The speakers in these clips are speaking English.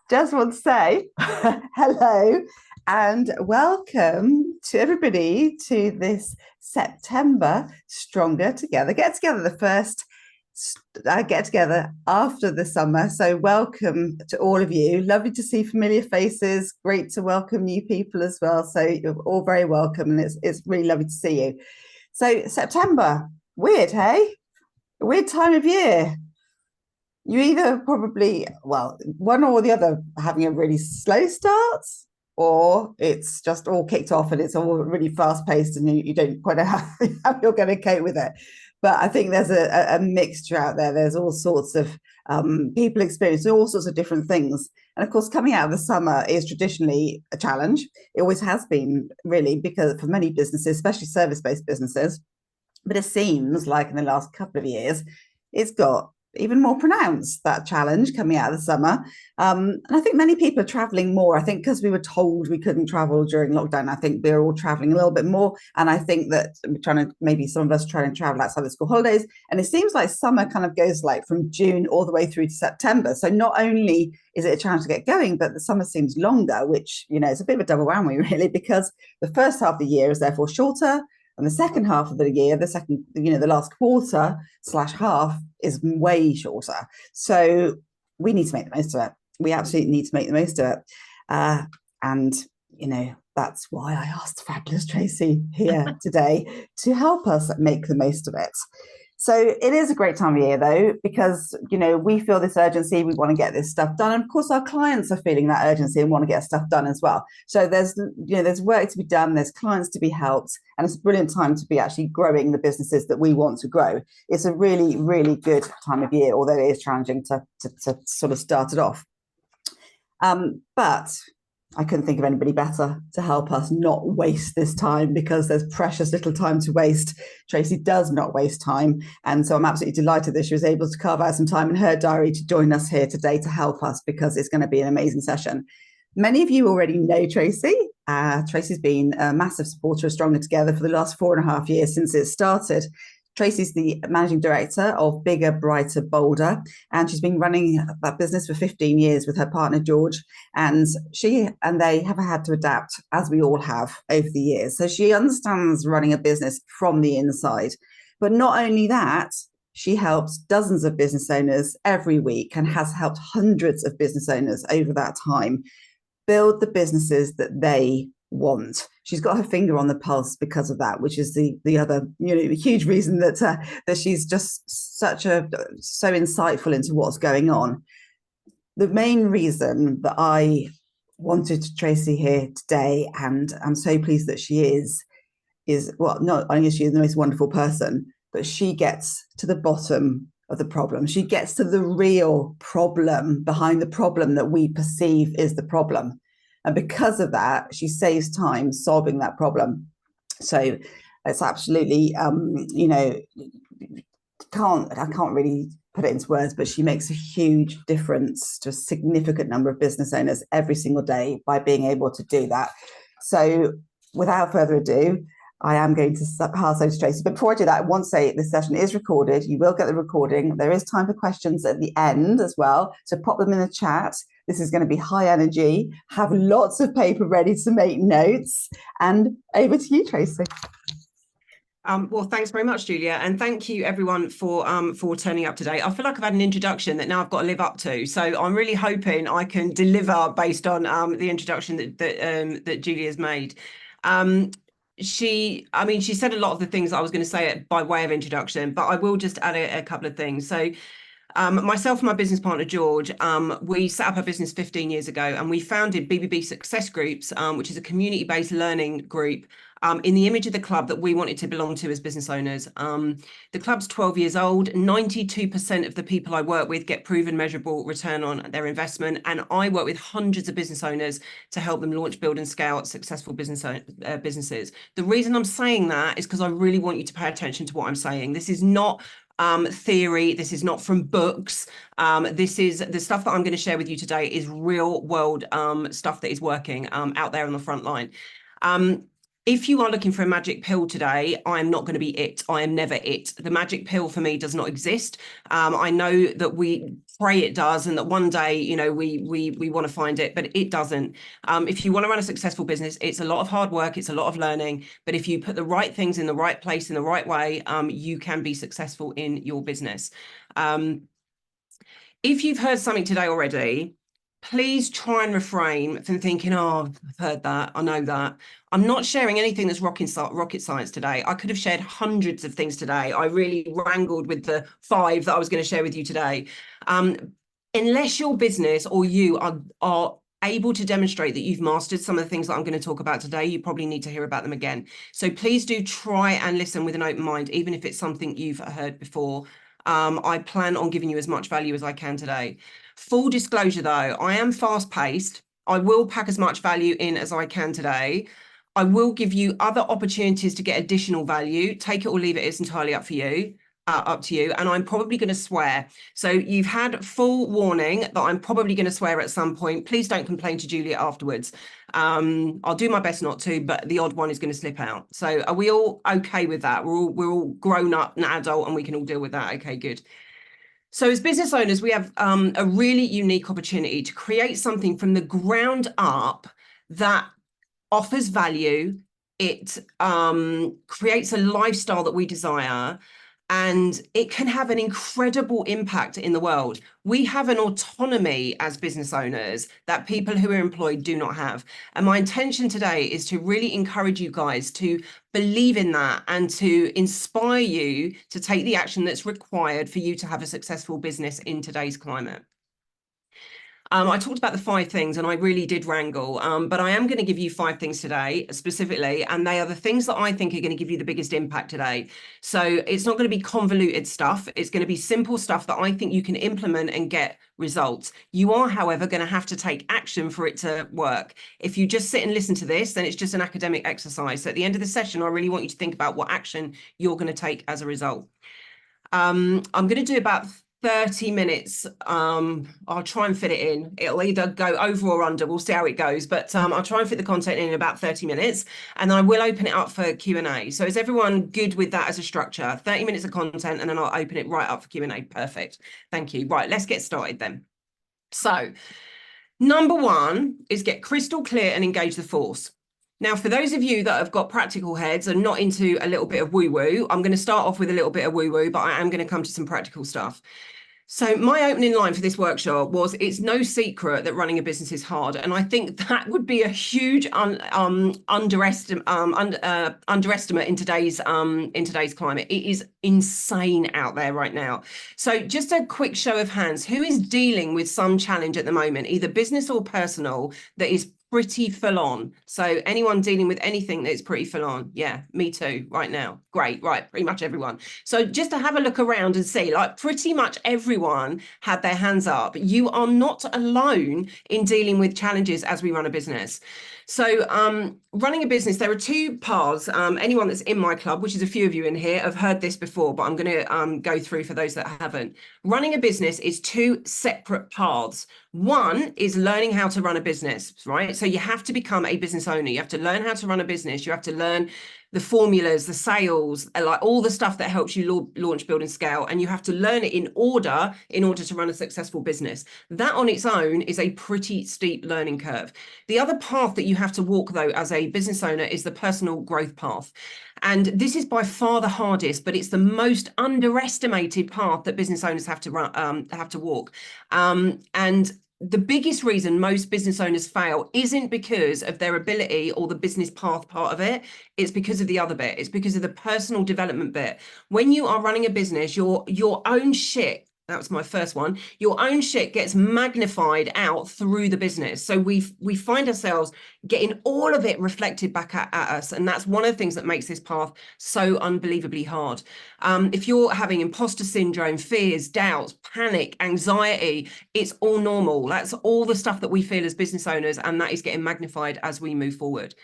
just want to say hello and welcome to everybody to this September Stronger Together Get Together, the first get together after the summer. So welcome to all of you. Lovely to see familiar faces. Great to welcome new people as well. So you're all very welcome, and it's really lovely to see you. So September, weird, hey? A weird time of year. You either probably, well, one or the other, having a really slow start, or it's just all kicked off and it's all really fast paced and you don't quite know how you're going to cope with it. But I think there's a mixture out there. There's all sorts of people experiencing all sorts of different things. And of course, coming out of the summer is traditionally a challenge. It always has been, really, because for many businesses, especially service-based businesses, but it seems like in the last couple of years, it's got even more pronounced, that challenge coming out of the summer. And I think many people are traveling more. I think because we were told we couldn't travel during lockdown, I think we're all traveling a little bit more. And I think that we're trying to, maybe some of us trying to travel outside the school holidays. And it seems like summer kind of goes like from June all the way through to September. So not only is it a challenge to get going, but the summer seems longer, which, you know, it's a bit of a double whammy, really, because the first half of the year is therefore shorter. And the second half of the year, the last quarter / half is way shorter. So we need to make the most of it. We absolutely need to make the most of it. And, you know, that's why I asked fabulous Tracey here today to help us make the most of it. So it is a great time of year, though, because, you know, we feel this urgency. We want to get this stuff done. And of course, our clients are feeling that urgency and want to get stuff done as well. So there's work to be done. There's clients to be helped. And it's a brilliant time to be actually growing the businesses that we want to grow. It's a really, really good time of year, although it is challenging to sort of start it off. But I couldn't think of anybody better to help us not waste this time, because there's precious little time to waste. Tracey does not waste time. And so I'm absolutely delighted that she was able to carve out some time in her diary to join us here today to help us, because it's going to be an amazing session. Many of you already know Tracey. Tracey's been a massive supporter of Stronger Together for the last 4.5 years since it started. Tracey's the managing director of Bigger, Brighter, Bolder, and she's been running that business for 15 years with her partner, George. And she and they have had to adapt, as we all have, over the years. So she understands running a business from the inside. But not only that, she helps dozens of business owners every week and has helped hundreds of business owners over that time build the businesses that they want. She's got her finger on the pulse because of that, which is the other, you know, huge reason that she's just so insightful into what's going on. The main reason that I wanted Tracey here today, and I'm so pleased that she is well, not only is she the most wonderful person, but she gets to the bottom of the problem. She gets to the real problem behind the problem that we perceive is the problem. And because of that, she saves time solving that problem. So it's absolutely, you know, I can't really put it into words, but she makes a huge difference to a significant number of business owners every single day by being able to do that. So without further ado, I am going to pass over to Tracey. But before I do that, I want to say this session is recorded. You will get the recording. There is time for questions at the end as well. So pop them in the chat. This is going to be high energy. Have lots of paper ready to make notes. And over to you, Tracey. Well, thanks very much, Julia, and thank you everyone for turning up today. I feel like I've had an introduction that now I've got to live up to, so I'm really hoping I can deliver based on the introduction that Julia's made. She said a lot of the things I was going to say by way of introduction, but I will just add a couple of things. So myself and my business partner, George, we set up our business 15 years ago, and we founded BBB Success Groups, which is a community-based learning group in the image of the club that we wanted to belong to as business owners. The club's 12 years old. 92% of the people I work with get proven measurable return on their investment. And I work with hundreds of business owners to help them launch, build and scale successful businesses. The reason I'm saying that is because I really want you to pay attention to what I'm saying. This is not theory. This is not from books. This is the stuff that I'm going to share with you today is real world stuff that is working out there on the front line. If you are looking for a magic pill today, I am not going to be it. I am never it. The magic pill for me does not exist. I know that we pray it does, and that one day, you know, we want to find it, but it doesn't. If you want to run a successful business, it's a lot of hard work, it's a lot of learning. But if you put the right things in the right place in the right way, you can be successful in your business. If you've heard something today already, please try and refrain from thinking, oh, I've heard that, I know that. I'm not sharing anything that's rocket science today. I could have shared hundreds of things today. I really wrangled with the 5 that I was going to share with you today. Unless your business or you are able to demonstrate that you've mastered some of the things that I'm going to talk about today, you probably need to hear about them again. So please do try and listen with an open mind, even if it's something you've heard before. I plan on giving you as much value as I can today. Full disclosure though, I am fast paced. I will pack as much value in as I can today. I will give you other opportunities to get additional value. Take it or leave it, it's entirely up for you. Up to you. And I'm probably going to swear. So you've had full warning that I'm probably going to swear at some point. Please don't complain to Julia afterwards. I'll do my best not to, but the odd one is going to slip out. So are we all okay with that? We're all grown up and adult, and we can all deal with that. Okay, good. So as business owners, we have a really unique opportunity to create something from the ground up that offers value. It creates a lifestyle that we desire, and it can have an incredible impact in the world. We have an autonomy as business owners that people who are employed do not have. And my intention today is to really encourage you guys to believe in that and to inspire you to take the action that's required for you to have a successful business in today's climate. I talked about the 5 things, and I really did wrangle, but I am going to give you 5 things today specifically, and they are the things that I think are going to give you the biggest impact today. So it's not going to be convoluted stuff. It's going to be simple stuff that I think you can implement and get results. You are, however, going to have to take action for it to work. If you just sit and listen to this, then it's just an academic exercise. So at the end of the session, I really want you to think about what action you're going to take as a result. I'm going to do about 30 minutes. I'll try and fit it in. It'll either go over or under. We'll see how it goes. But I'll try and fit the content in about 30 minutes. And then I will open it up for Q&A. So is everyone good with that as a structure? 30 minutes of content, and then I'll open it right up for Q&A. Perfect. Thank you. Right, let's get started then. So number 1 is get crystal clear and engage the force. Now, for those of you that have got practical heads and not into a little bit of woo-woo, I'm going to start off with a little bit of woo-woo, but I am going to come to some practical stuff. So my opening line for this workshop was, it's no secret that running a business is hard. And I think that would be a huge underestimate in today's climate. It is insane out there right now. So just a quick show of hands, who is dealing with some challenge at the moment, either business or personal, that is pretty full on? So anyone dealing with anything that's pretty full on? Yeah, me too right now. Great. Right, pretty much everyone. So just to have a look around and see, like, pretty much everyone had their hands up. You are not alone in dealing with challenges as we run a business. So running a business, there are 2 paths. Anyone that's in my club, which is a few of you in here, have heard this before, but I'm going to go through for those that haven't. Running a business is 2 separate paths. One is learning how to run a business, right? So you have to become a business owner. You have to learn how to run a business. You have to learn the formulas, the sales, like all the stuff that helps you launch, build, and scale. And you have to learn it in order to run a successful business. That on its own is a pretty steep learning curve. The other path that you have to walk, though, as a business owner is the personal growth path. And this is by far the hardest, but it's the most underestimated path that business owners have to walk. And the biggest reason most business owners fail isn't because of their ability or the business path part of it. It's because of the other bit. It's because of the personal development bit. When you are running a business, your own shit, that was my first one, your own shit gets magnified out through the business. So we find ourselves getting all of it reflected back at us. And that's one of the things that makes this path so unbelievably hard. If you're having imposter syndrome, fears, doubts, panic, anxiety, it's all normal. That's all the stuff that we feel as business owners, and that is getting magnified as we move forward.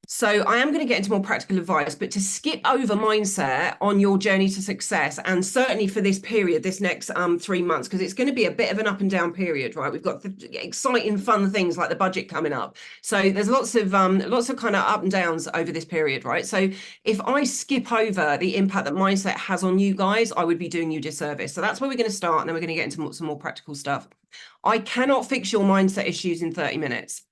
So I am going to get into more practical advice, but to skip over mindset on your journey to success, and certainly for this period, this next 3 months, because it's going to be a bit of an up and down period, right? We've got exciting, fun things like the budget coming up. So there's lots of kind of up and downs over this period, right? So if I skip over the impact that mindset has on you guys, I would be doing you disservice. So that's where we're going to start, and then we're going to get into some more practical stuff. I cannot fix your mindset issues in 30 minutes.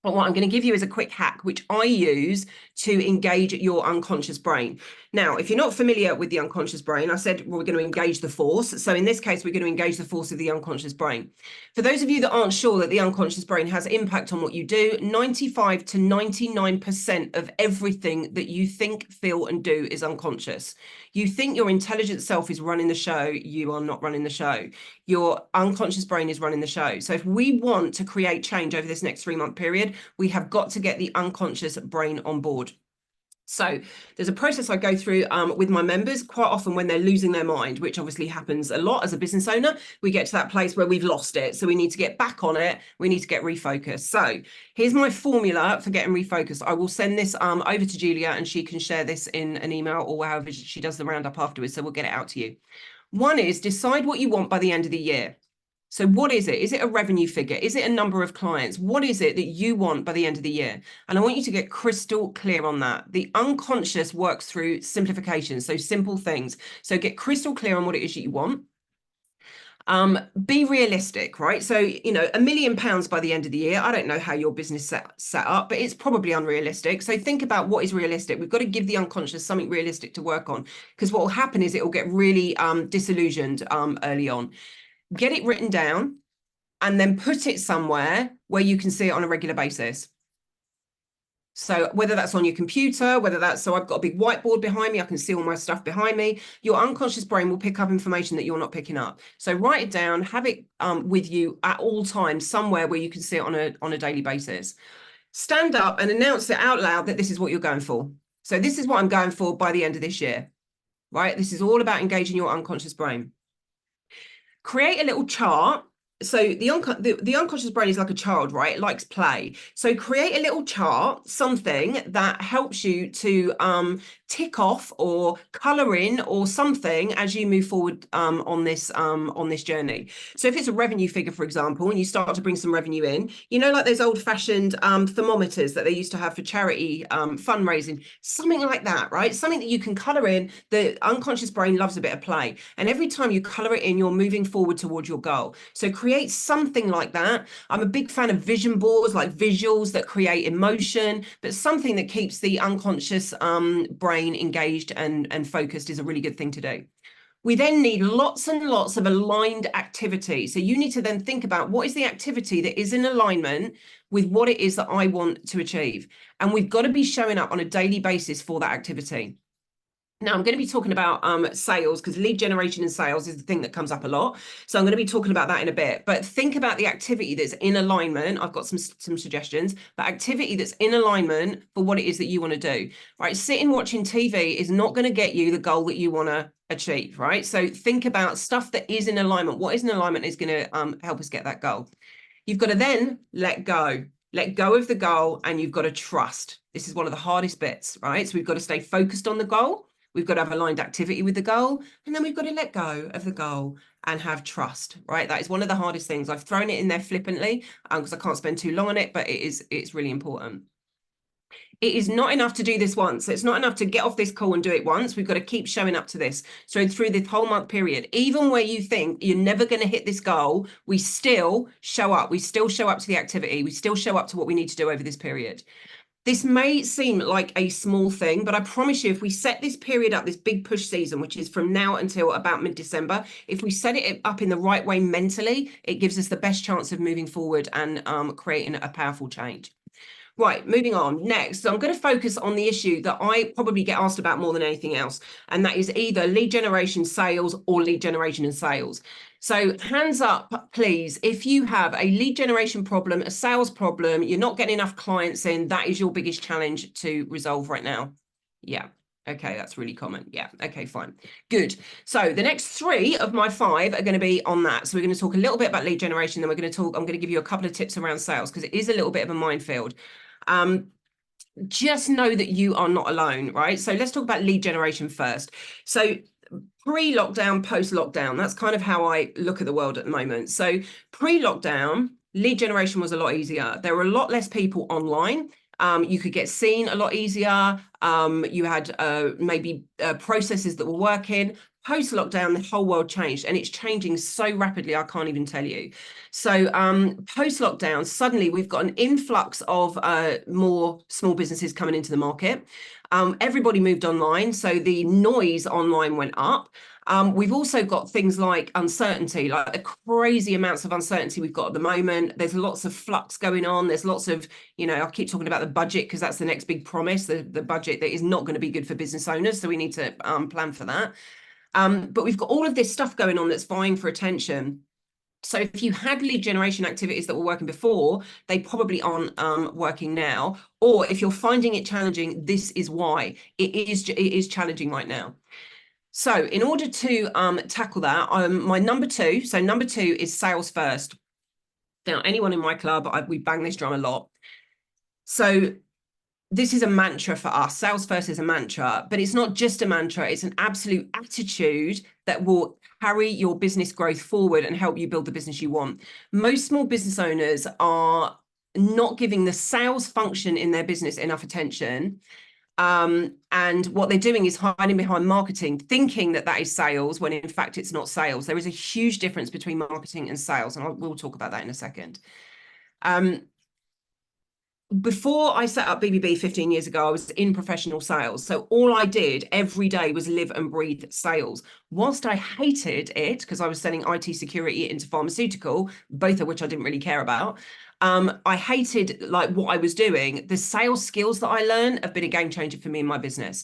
But what I'm going to give you is a quick hack, which I use to engage your unconscious brain. Now, if you're not familiar with the unconscious brain, I said we're going to engage the force. So in this case, we're going to engage the force of the unconscious brain. For those of you that aren't sure that the unconscious brain has impact on what you do, 95 to 99% of everything that you think, feel, and do is unconscious. You think your intelligent self is running the show. You are not running the show. Your unconscious brain is running the show. So if we want to create change over this next 3-month period, we have got to get the unconscious brain on board. So there's a process I go through with my members quite often when they're losing their mind, which obviously happens a lot as a business owner. We get to that place where we've lost it. So we need to get back on it. We need to get refocused. So here's my formula for getting refocused. I will send this over to Julia and she can share this in an email or however she does the roundup afterwards. So we'll get it out to you. One is decide what you want by the end of the year. So what is it? Is it a revenue figure? Is it a number of clients? What is it that you want by the end of the year? And I want you to get crystal clear on that. The unconscious works through simplification, so simple things. So get crystal clear on what it is that you want. Be realistic, right? So, £1 million by the end of the year. I don't know how your business set up, but it's probably unrealistic. So think about what is realistic. We've got to give the unconscious something realistic to work on, because what will happen is it will get really disillusioned early on. Get it written down and then put it somewhere where you can see it on a regular basis. So whether that's on your computer, so I've got a big whiteboard behind me, I can see all my stuff behind me. Your unconscious brain will pick up information that you're not picking up. So write it down, have it with you at all times, somewhere where you can see it on a daily basis. Stand up and announce it out loud that this is what you're going for. So this is what I'm going for by the end of this year, right? This is all about engaging your unconscious brain. Create a little chart. So the unconscious brain is like a child, right? It likes play. So create a little chart, something that helps you to tick off or color in or something as you move forward on this journey. So if it's a revenue figure, for example, and you start to bring some revenue in, like those old-fashioned thermometers that they used to have for charity fundraising, something like that, right? Something that you can color in. The unconscious brain loves a bit of play, and every time you color it in, you're moving forward towards your goal. So create something like that. I'm a big fan of vision boards, like visuals that create emotion, but something that keeps the unconscious brain engaged and focused is a really good thing to do. We then need lots and lots of aligned activity. So you need to then think about what is the activity that is in alignment with what it is that I want to achieve. And we've got to be showing up on a daily basis for that activity. Now, I'm going to be talking about sales, because lead generation and sales is the thing that comes up a lot. So I'm going to be talking about that in a bit. But think about the activity that's in alignment. I've got some suggestions, but activity that's in alignment for what it is that you want to do. Right? Sitting watching TV is not going to get you the goal that you want to achieve. Right? So think about stuff that is in alignment. What is in alignment is going to help us get that goal. You've got to then let go. Let go of the goal, and you've got to trust. This is one of the hardest bits, right? So we've got to stay focused on the goal. We've got to have aligned activity with the goal, and then we've got to let go of the goal and have trust, right? That is one of the hardest things. I've thrown it in there flippantly because I can't spend too long on it, but it's really important. It is not enough to do this once. It's not enough to get off this call and do it once. We've got to keep showing up to this. So through this whole month period, even where you think you're never going to hit this goal, we still show up. We still show up to the activity. We still show up to what we need to do over this period. This may seem like a small thing, but I promise you, if we set this period up, this big push season, which is from now until about mid-December, if we set it up in the right way mentally, it gives us the best chance of moving forward and creating a powerful change. Right, moving on. Next, so I'm going to focus on the issue that I probably get asked about more than anything else, and that is either lead generation sales or lead generation and sales. So hands up, please, if you have a lead generation problem, a sales problem, you're not getting enough clients in, that is your biggest challenge to resolve right now. Yeah. Okay, that's really common. Yeah. Okay, fine. Good. So the next 3 of my 5 are going to be on that. So we're going to talk a little bit about lead generation, then I'm going to give you a couple of tips around sales, because it is a little bit of a minefield. just know that you are not alone, right? So let's talk about lead generation first. So pre-lockdown, post-lockdown, that's kind of how I look at the world at the moment. So pre-lockdown, lead generation was a lot easier. There were a lot less people online. You could get seen a lot easier. You had maybe processes that were working. Post-lockdown, the whole world changed, and it's changing so rapidly, I can't even tell you. So post-lockdown, suddenly we've got an influx of more small businesses coming into the market. Everybody moved online, so the noise online went up. We've also got things like uncertainty, like the crazy amounts of uncertainty we've got at the moment. There's lots of flux going on. There's lots of, I keep talking about the budget because that's the next big promise, the budget that is not going to be good for business owners. So we need to plan for that. But we've got all of this stuff going on that's vying for attention. So if you had lead generation activities that were working before, they probably aren't working now. Or if you're finding it challenging, this is why. It is challenging right now. So in order to tackle that, my number two is sales first. Now, anyone in my club, we bang this drum a lot. So this is a mantra for us. Sales first is a mantra, but it's not just a mantra. It's an absolute attitude that will carry your business growth forward and help you build the business you want. Most small business owners are not giving the sales function in their business enough attention. And what they're doing is hiding behind marketing, thinking that that is sales, when in fact it's not sales. There is a huge difference between marketing and sales, and we'll talk about that in a second. Before I set up BBB 15 years ago, I was in professional sales. So all I did every day was live and breathe sales. Whilst I hated it because I was selling IT security into pharmaceutical, both of which I didn't really care about, I hated like what I was doing. The sales skills that I learned have been a game changer for me in my business.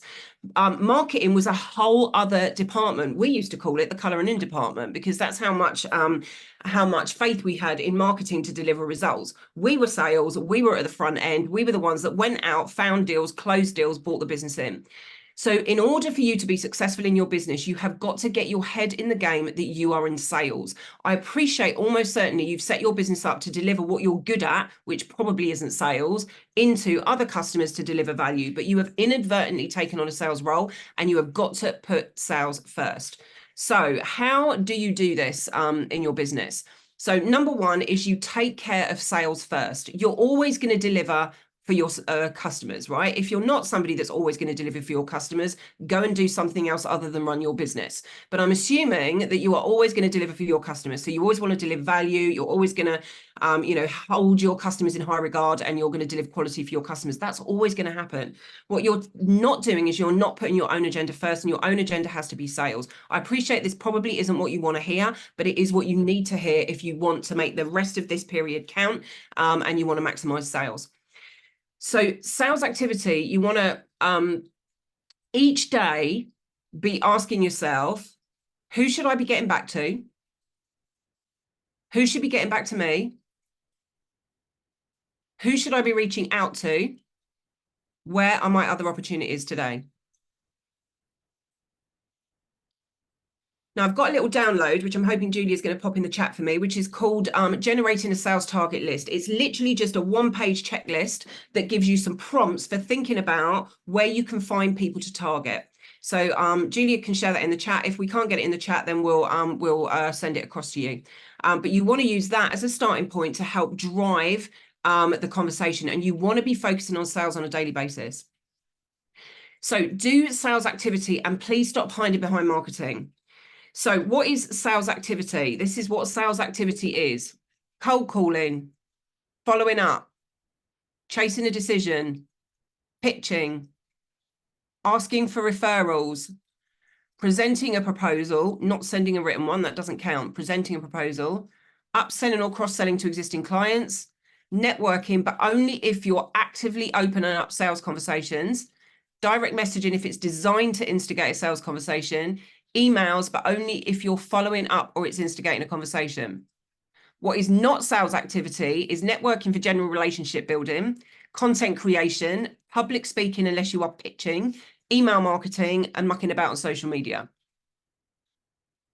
Marketing was a whole other department. We used to call it the colour-and-in department because that's how much faith we had in marketing to deliver results. We were sales, we were at the front end, we were the ones that went out, found deals, closed deals, brought the business in. So in order for you to be successful in your business, you have got to get your head in the game that you are in sales. I appreciate almost certainly you've set your business up to deliver what you're good at, which probably isn't sales, into other customers to deliver value, but you have inadvertently taken on a sales role and you have got to put sales first. So how do you do this in your business? So number one is you take care of sales first. You're always going to deliver for your customers, right? If you're not somebody that's always going to deliver for your customers, go and do something else other than run your business. But I'm assuming that you are always going to deliver for your customers. So you always want to deliver value. You're always going to, hold your customers in high regard, and you're going to deliver quality for your customers. That's always going to happen. What you're not doing is you're not putting your own agenda first, and your own agenda has to be sales. I appreciate this probably isn't what you want to hear, but it is what you need to hear if you want to make the rest of this period count, and you want to maximize sales. So sales activity, you want to each day be asking yourself, who should I be getting back to? Who should be getting back to me? Who should I be reaching out to? Where are my other opportunities today? Now, I've got a little download, which I'm hoping Julia's going to pop in the chat for me, which is called Generating a Sales Target List. It's literally just a one-page checklist that gives you some prompts for thinking about where you can find people to target. So Julia can share that in the chat. If we can't get it in the chat, then we'll send it across to you. But you want to use that as a starting point to help drive the conversation, and you want to be focusing on sales on a daily basis. So do sales activity, and please stop hiding behind marketing. So what is sales activity? This is what sales activity is. Cold calling, following up, chasing a decision, pitching, asking for referrals, presenting a proposal, not sending a written one, that doesn't count, presenting a proposal, upselling or cross-selling to existing clients, networking, but only if you're actively opening up sales conversations, direct messaging if it's designed to instigate a sales conversation, emails, but only if you're following up or it's instigating a conversation. What is not sales activity is networking for general relationship building, content creation, public speaking unless you are pitching, email marketing, and mucking about on social media.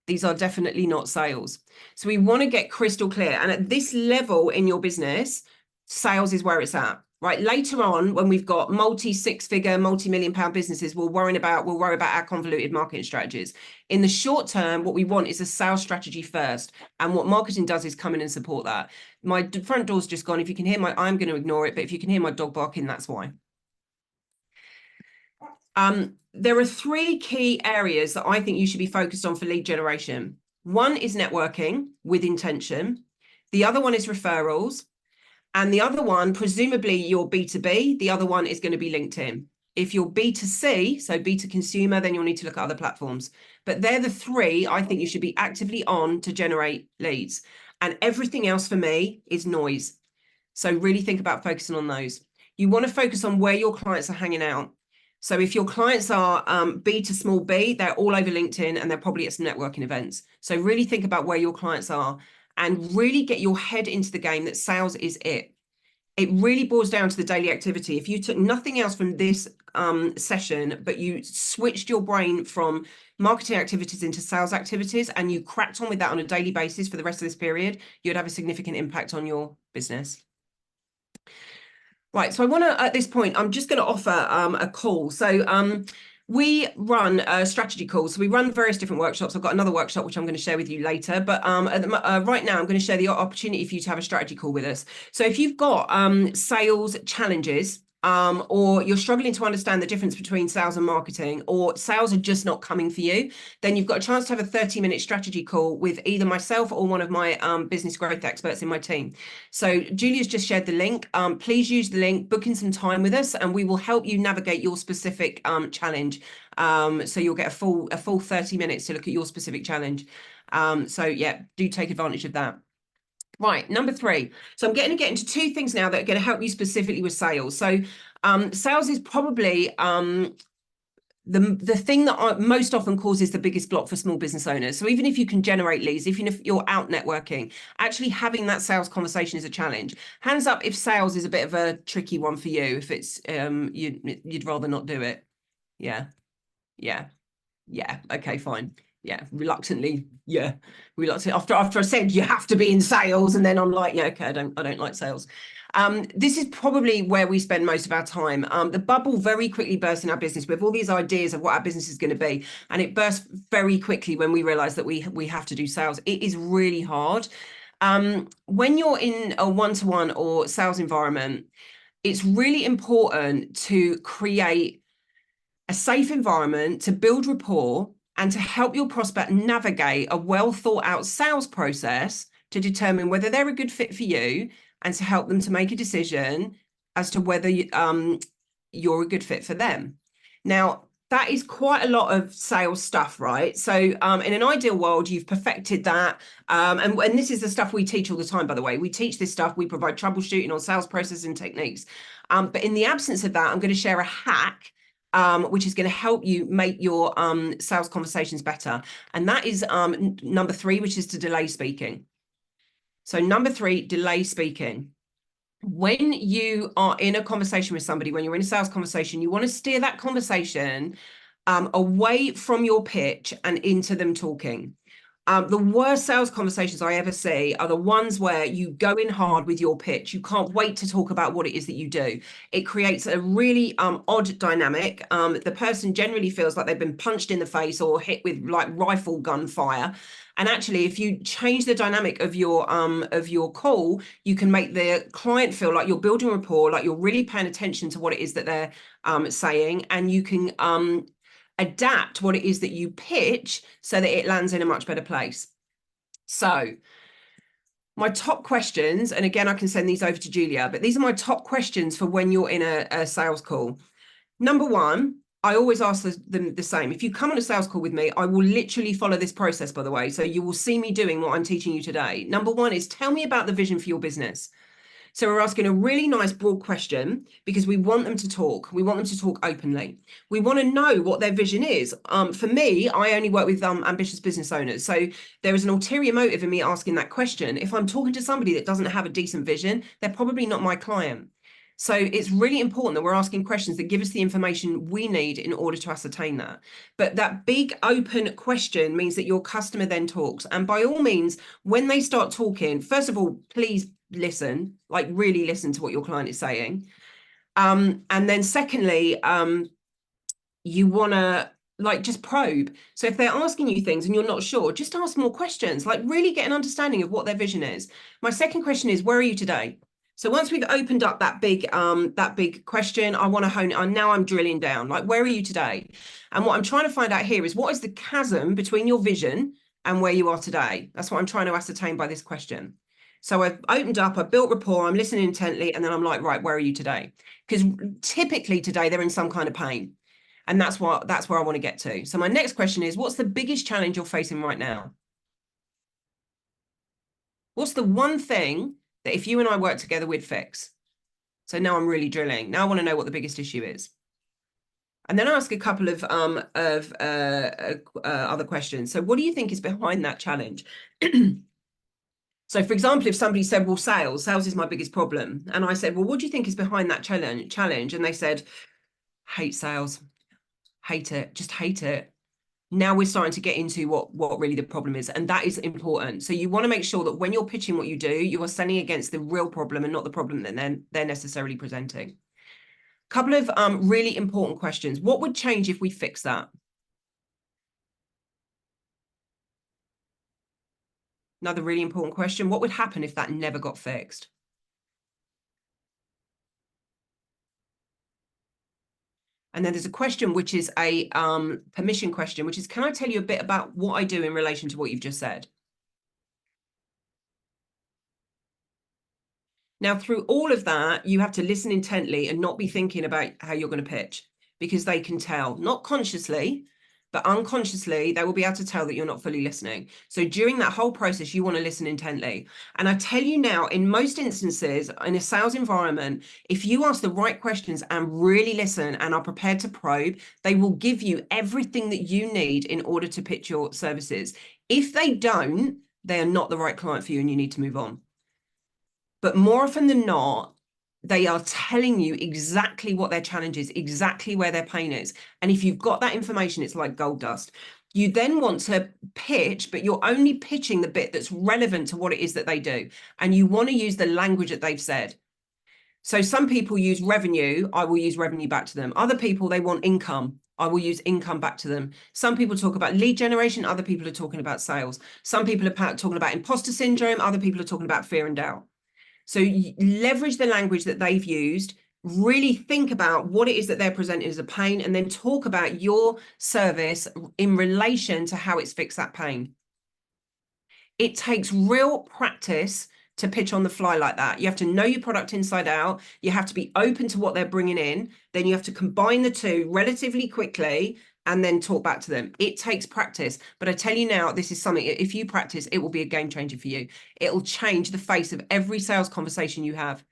These are definitely not sales. So we want to get crystal clear. And at this level in your business, sales is where it's at, right? Later on, when we've got multi-six-figure, multi-million-pound businesses, we'll worry about our convoluted marketing strategies. In the short term, what we want is a sales strategy first, and what marketing does is come in and support that. My front door's just gone. If you can hear I'm going to ignore it, but if you can hear my dog barking, that's why. There are three key areas that I think you should be focused on for lead generation. One is networking with intention. The other one is referrals. And the other one, presumably your B2B, the other one is going to be LinkedIn. If you're B2C, so B to consumer, then you'll need to look at other platforms. But they're the three I think you should be actively on to generate leads. And everything else for me is noise. So really think about focusing on those. You want to focus on where your clients are hanging out. So if your clients are B to small b, they're all over LinkedIn and they're probably at some networking events. So really think about where your clients are and really get your head into the game that sales is it. It really boils down to the daily activity. If you took nothing else from this session, but you switched your brain from marketing activities into sales activities and you cracked on with that on a daily basis for the rest of this period, you'd have a significant impact on your business. Right, so I want to, at this point, I'm just going to offer a call. So we run strategy calls. So we run various different workshops. I've got another workshop, which I'm going to share with you later. But right now, I'm going to share the opportunity for you to have a strategy call with us. So if you've got sales challenges, or you're struggling to understand the difference between sales and marketing, or sales are just not coming for you, then you've got a chance to have a 30-minute strategy call with either myself or one of my business growth experts in my team. So Julia's just shared the link. Please use the link, book in some time with us, and we will help you navigate your specific challenge. So you'll get a full 30 minutes to look at your specific challenge. So yeah, do take advantage of that. Right, number 3. So I'm going to get into 2 things now that are going to help you specifically with sales. So sales is probably the thing that most often causes the biggest block for small business owners. So even if you can generate leads, even if you're out networking, actually having that sales conversation is a challenge. Hands up if sales is a bit of a tricky one for you, if it's you'd rather not do it. Yeah. Okay, fine. Yeah, reluctantly. After I said you have to be in sales, and then I'm like, yeah, okay, I don't like sales. This is probably where we spend most of our time. The bubble very quickly bursts in our business with all these ideas of what our business is going to be, and it bursts very quickly when we realize that we have to do sales. It is really hard. When you're in a one-to-one or sales environment, it's really important to create a safe environment, to build rapport, and to help your prospect navigate a well thought out sales process to determine whether they're a good fit for you, and to help them to make a decision as to whether you're a good fit for them. Now, that is quite a lot of sales stuff, right? So in an ideal world, you've perfected that. And this is the stuff we teach all the time, by the way. We teach this stuff. We provide troubleshooting on sales processes and techniques. But in the absence of that, I'm going to share a hack which is going to help you make your sales conversations better. And that is number 3, which is to delay speaking. So number 3, delay speaking. When you are in a conversation with somebody, when you're in a sales conversation, you want to steer that conversation away from your pitch and into them talking. The worst sales conversations I ever see are the ones where you go in hard with your pitch. You can't wait to talk about what it is that you do. It creates a really odd dynamic. The person generally feels like they've been punched in the face or hit with like rifle gun fire. And actually, if you change the dynamic of your call, you can make the client feel like you're building rapport, like you're really paying attention to what it is that they're saying, and you can adapt what it is that you pitch so that it lands in a much better place. So my top questions, and again, I can send these over to Julia, but these are my top questions for when you're in a sales call. Number 1, I always ask them the same. If you come on a sales call with me, I will literally follow this process, by the way. So you will see me doing what I'm teaching you today. Number 1 is tell me about the vision for your business. So we're asking a really nice broad question because we want them to talk. We want them to talk openly. We want to know what their vision is. For me, I only work with ambitious business owners. So there is an ulterior motive in me asking that question. If I'm talking to somebody that doesn't have a decent vision, they're probably not my client. So it's really important that we're asking questions that give us the information we need in order to ascertain that. But that big open question means that your customer then talks. And by all means, when they start talking, first of all, please listen, like really listen to what your client is saying. And then secondly, you want to like just probe. So if they're asking you things and you're not sure, just ask more questions, like really get an understanding of what their vision is. My second question is, where are you today? So once we've opened up that big question, I want to hone it on. Now I'm drilling down, like, where are you today? And what I'm trying to find out here is, what is the chasm between your vision and where you are today? That's what I'm trying to ascertain by this question. So I've opened up, I've built rapport, I'm listening intently, and then I'm like, right, where are you today? Because typically today they're in some kind of pain. And that's where I want to get to. So my next question is, what's the biggest challenge you're facing right now? What's the one thing that if you and I work together, we'd fix? So now I'm really drilling. Now I want to know what the biggest issue is. And then I ask a couple of other questions. So what do you think is behind that challenge? So for example, if somebody said, well, sales is my biggest problem. And I said, well, what do you think is behind that challenge? And they said, hate sales, hate it, just hate it. Now we're starting to get into what really the problem is, and that is important. So you want to make sure that when you're pitching what you do, you are standing against the real problem and not the problem that they're necessarily presenting. Couple of really important questions. What would change if we fix that? Another really important question. What would happen if that never got fixed? And then there's a question which is a permission question, which is, can I tell you a bit about what I do in relation to what you've just said? Now, through all of that, you have to listen intently and not be thinking about how you're going to pitch, because they can tell, not consciously, but unconsciously, they will be able to tell that you're not fully listening. So during that whole process, you want to listen intently. And I tell you now, in most instances, in a sales environment, if you ask the right questions and really listen and are prepared to probe, they will give you everything that you need in order to pitch your services. If they don't, they are not the right client for you and you need to move on. But more often than not, they are telling you exactly what their challenge is, exactly where their pain is. And if you've got that information, it's like gold dust. You then want to pitch, but you're only pitching the bit that's relevant to what it is that they do. And you want to use the language that they've said. So some people use revenue, I will use revenue back to them. Other people, they want income. I will use income back to them. Some people talk about lead generation, other people are talking about sales. Some people are talking about imposter syndrome, other people are talking about fear and doubt. So leverage the language that they've used, really think about what it is that they're presenting as a pain, and then talk about your service in relation to how it's fixed that pain. It takes real practice to pitch on the fly like that. You have to know your product inside out. You have to be open to what they're bringing in. Then you have to combine the two relatively quickly and then talk back to them. It takes practice. But I tell you now, this is something, if you practice, it will be a game changer for you. It'll change the face of every sales conversation you have,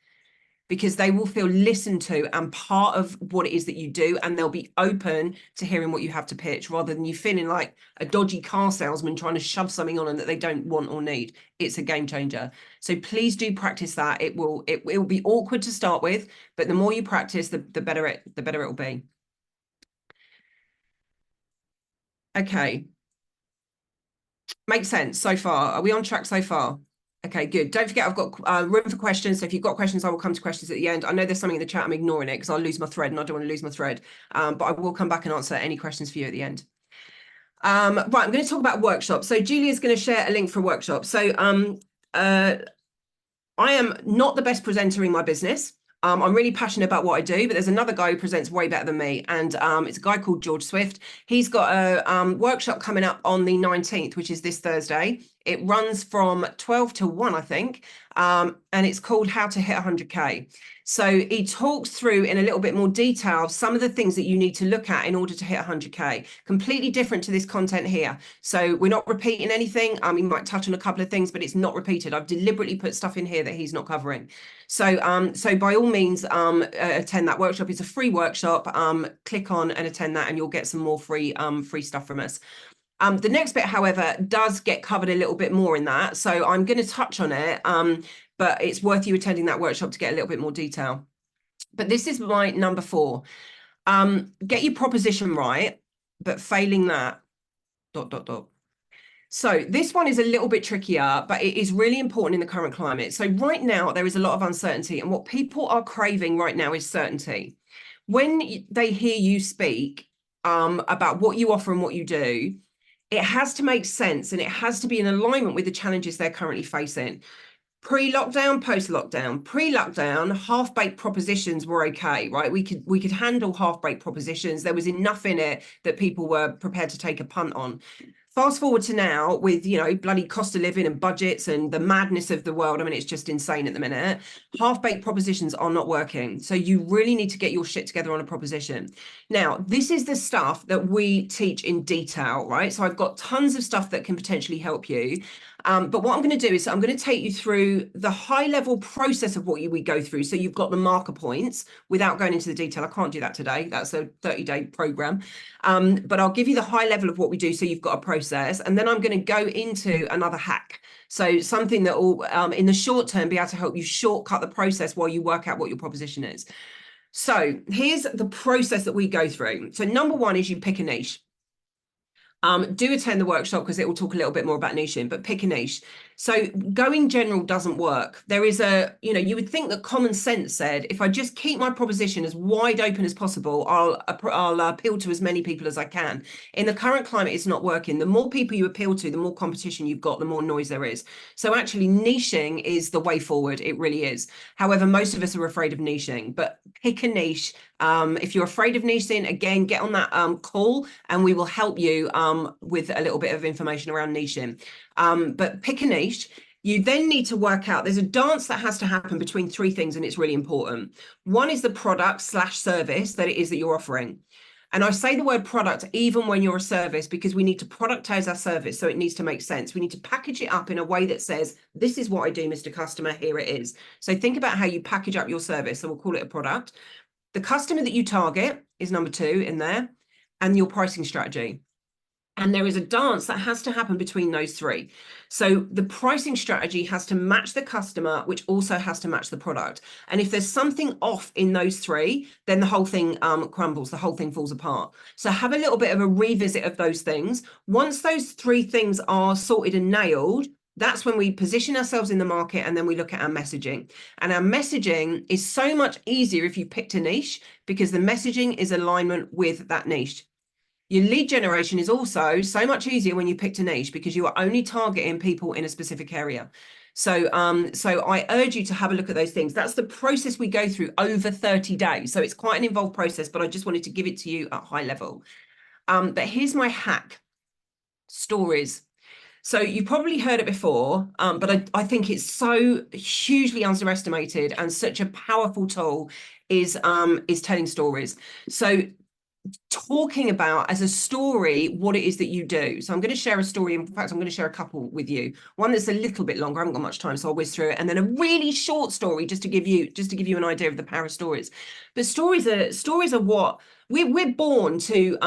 because they will feel listened to and part of what it is that you do, and they'll be open to hearing what you have to pitch, rather than you feeling like a dodgy car salesman trying to shove something on them that they don't want or need. It's a game changer. So please do practice that. It will be awkward to start with, but the more you practice, the better it will be. Okay. Makes sense so far. Are we on track so far? Okay, good. Don't forget, I've got room for questions. So if you've got questions, I will come to questions at the end. I know there's something in the chat. I'm ignoring it because I'll lose my thread and I don't want to lose my thread. But I will come back and answer any questions for you at the end. Right, I'm going to talk about workshops. So Julia's going to share a link for a workshop. So I am not the best presenter in my business. I'm really passionate about what I do, but there's another guy who presents way better than me. And it's a guy called George Swift. He's got a workshop coming up on the 19th, which is this Thursday. It runs from 12 to 1, I think. And it's called How to Hit 100K. So he talks through in a little bit more detail some of the things that you need to look at in order to hit 100K. Completely different to this content here. So we're not repeating anything. He might touch on a couple of things, but it's not repeated. I've deliberately put stuff in here that he's not covering. So so by all means, attend that workshop. It's a free workshop. Click on and attend that, and you'll get some more free stuff from us. The next bit, however, does get covered a little bit more in that. So I'm going to touch on it, but it's worth you attending that workshop to get a little bit more detail. But this is my number 4. Get your proposition right, but failing that, ... So this one is a little bit trickier, but it is really important in the current climate. So right now, there is a lot of uncertainty, and what people are craving right now is certainty. When they hear you speak about what you offer and what you do, it has to make sense, and it has to be in alignment with the challenges they're currently facing. Pre-lockdown, post-lockdown. Pre-lockdown, half-baked propositions were okay, right? We could handle half-baked propositions. There was enough in it that people were prepared to take a punt on. Fast forward to now with, bloody cost of living and budgets and the madness of the world. I mean, it's just insane at the minute. Half-baked propositions are not working. So you really need to get your shit together on a proposition. Now, this is the stuff that we teach in detail, right? So I've got tons of stuff that can potentially help you. But what I'm going to do is I'm going to take you through the high level process of what we go through. So you've got the marker points without going into the detail. I can't do that today. That's a 30-day program. But I'll give you the high level of what we do so you've got a process. And then I'm going to go into another hack. So something that will, in the short term, be able to help you shortcut the process while you work out what your proposition is. So here's the process that we go through. So number one is you pick a niche. Do attend the workshop because it will talk a little bit more about niching, but pick a niche. So going general doesn't work. There is you would think that common sense said, if I just keep my proposition as wide open as possible, I'll appeal to as many people as I can. In the current climate, it's not working. The more people you appeal to, the more competition you've got, the more noise there is. So actually niching is the way forward. It really is. However, most of us are afraid of niching, but pick a niche. If you're afraid of niching, again, get on that call and we will help you with a little bit of information around niching. But pick a niche. You then need to work out, there's a dance that has to happen between three things, and it's really important. One is the product/service that it is that you're offering. And I say the word product even when you're a service, because we need to productize our service. So it needs to make sense. We need to package it up in a way that says, this is what I do, Mr. Customer, here it is. So think about how you package up your service. So we'll call it a product. The customer that you target is number two in there, and your pricing strategy. And there is a dance that has to happen between those three. So the pricing strategy has to match the customer, which also has to match the product. And if there's something off in those three, then the whole thing crumbles, the whole thing falls apart. So have a little bit of a revisit of those things. Once those three things are sorted and nailed, that's when we position ourselves in the market, and then we look at our messaging. And our messaging is so much easier if you picked a niche, because the messaging is alignment with that niche. Your lead generation is also so much easier when you picked a niche, because you are only targeting people in a specific area. So I urge you to have a look at those things. That's the process we go through over 30 days. So it's quite an involved process, but I just wanted to give it to you at high level. But here's my hack: stories. So you've probably heard it before, but I think it's so hugely underestimated and such a powerful tool is telling stories. So talking about as a story what it is that you do. So I'm going to share a story. In fact, I'm going to share a couple with you. One that's a little bit longer. I haven't got much time, so I'll whiz through it. And then a really short story just to give you an idea of the power of stories. But stories are what we're born to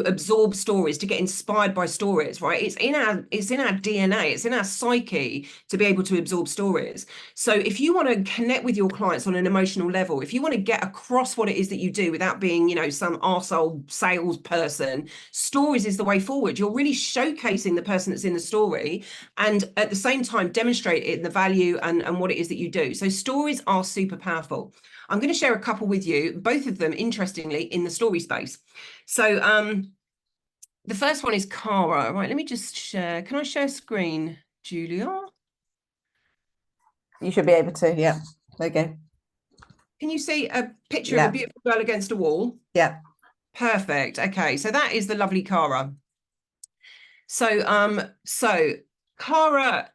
absorb stories, to get inspired by stories, right? It's in our DNA, it's in our psyche to be able to absorb stories. So if you want to connect with your clients on an emotional level, if you want to get across what it is that you do without being, some arsehole salesperson, stories is the way forward. You're really showcasing the person that's in the story, and at the same time demonstrate it, the value and what it is that you do. So stories are super powerful. I'm going to share a couple with you, both of them, interestingly, in the story space. So the first one is Cara. Right, let me just share. Can I share screen, Julia? You should be able to, yeah. Okay. Can you see a picture of a beautiful girl against a wall? Yeah. Perfect. Okay, so that is the lovely Cara. So Cara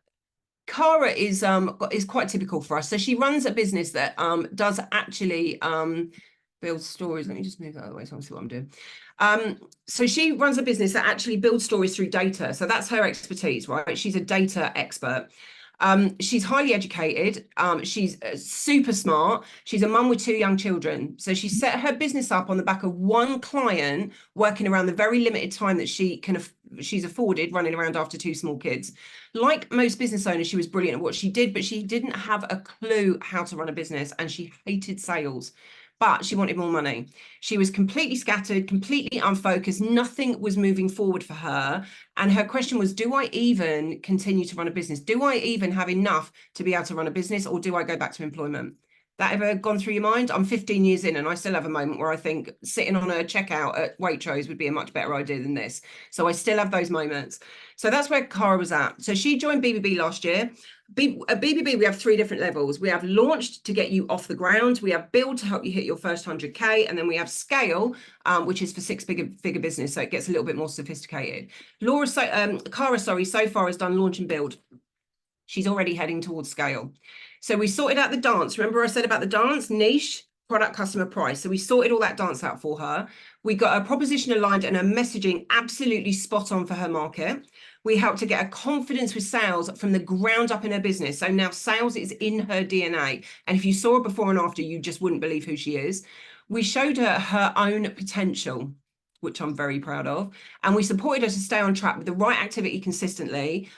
is quite typical for us. So she runs a business that does actually build stories. Let me just move that other way so I can see what I'm doing. So she runs a business that actually builds stories through data. So that's her expertise, right? She's a data expert. She's highly educated. She's super smart. She's a mum with 2 young children. So she set her business up on the back of one client, working around the very limited time that she's afforded running around after 2 small kids. Like most business owners, she was brilliant at what she did, but she didn't have a clue how to run a business, and she hated sales. but she wanted more money. She was completely scattered, completely unfocused. Nothing was moving forward for her. And her question was, do I even continue to run a business? Do I even have enough to be able to run a business, or do I go back to employment? That ever gone through your mind? I'm 15 years in and I still have a moment where I think sitting on a checkout at Waitrose would be a much better idea than this. So I still have those moments. So that's where Cara was at. So she joined BBB last year. At BBB, we have 3 different levels. We have launched to get you off the ground. We have build to help you hit your first 100K. And then we have scale, which is for 6-figure business. So it gets a little bit more sophisticated. Cara, so far has done launch and build. She's already heading towards scale. So we sorted out the dance. Remember I said about the dance? Niche, product, customer, price. So we sorted all that dance out for her. We got a proposition aligned and her messaging absolutely spot on for her market. We helped to get a confidence with sales from the ground up in her business. So now sales is in her DNA. And if you saw her before and after, you just wouldn't believe who she is. We showed her her own potential, which I'm very proud of. And we supported her to stay on track with the right activity consistently.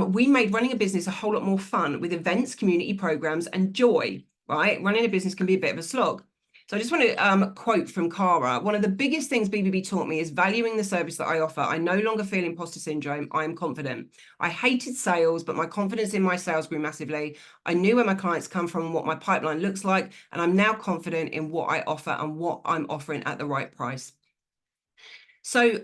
We made running a business a whole lot more fun with events, community programs, and joy, right? Running a business can be a bit of a slog. So I just want to quote from Cara. One of the biggest things BBB taught me is valuing the service that I offer. I no longer feel imposter syndrome. I am confident. I hated sales, but my confidence in my sales grew massively. I knew where my clients come from and what my pipeline looks like. And I'm now confident in what I offer and what I'm offering at the right price. So